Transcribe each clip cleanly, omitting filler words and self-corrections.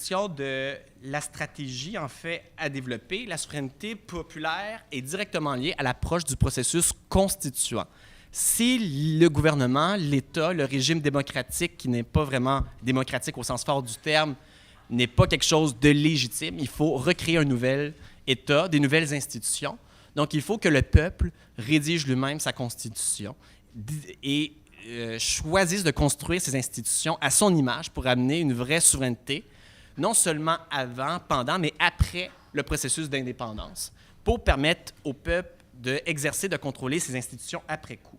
question de la stratégie, en fait, à développer, la souveraineté populaire est directement liée à l'approche du processus constituant. Si le gouvernement, l'État, le régime démocratique, qui n'est pas vraiment démocratique au sens fort du terme, n'est pas quelque chose de légitime, il faut recréer un nouvel État, des nouvelles institutions. Donc, il faut que le peuple rédige lui-même sa constitution et choisisse de construire ces institutions à son image pour amener une vraie souveraineté, non seulement avant, pendant, mais après le processus d'indépendance, pour permettre au peuple d'exercer, de contrôler ces institutions après coup.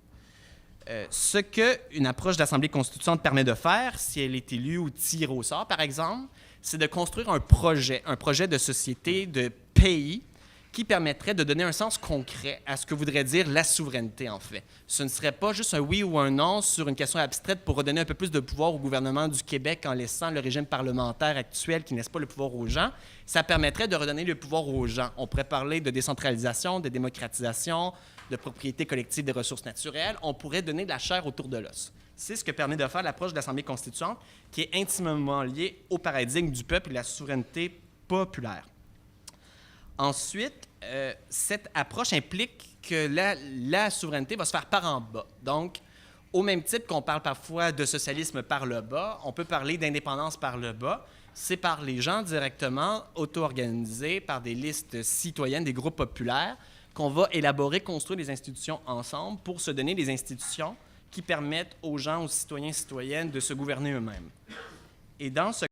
Ce qu'une approche d'Assemblée constituante permet de faire, si elle est élue ou tirée au sort, par exemple, c'est de construire un projet de société, de pays, qui permettrait de donner un sens concret à ce que voudrait dire la souveraineté, en fait. Ce ne serait pas juste un oui ou un non sur une question abstraite pour redonner un peu plus de pouvoir au gouvernement du Québec en laissant le régime parlementaire actuel qui ne laisse pas le pouvoir aux gens. Ça permettrait de redonner le pouvoir aux gens. On pourrait parler de décentralisation, de démocratisation, de propriété collective des ressources naturelles. On pourrait donner de la chair autour de l'os. C'est ce que permet de faire l'approche de l'Assemblée constituante, qui est intimement liée au paradigme du peuple et de la souveraineté populaire. Ensuite, cette approche implique que la souveraineté va se faire par en bas. Donc, au même titre qu'on parle parfois de socialisme par le bas, on peut parler d'indépendance par le bas. C'est par les gens directement auto-organisés, par des listes citoyennes, des groupes populaires, qu'on va élaborer, construire des institutions ensemble pour se donner des institutions qui permettent aux gens, aux citoyens et citoyennes de se gouverner eux-mêmes. Et dans ce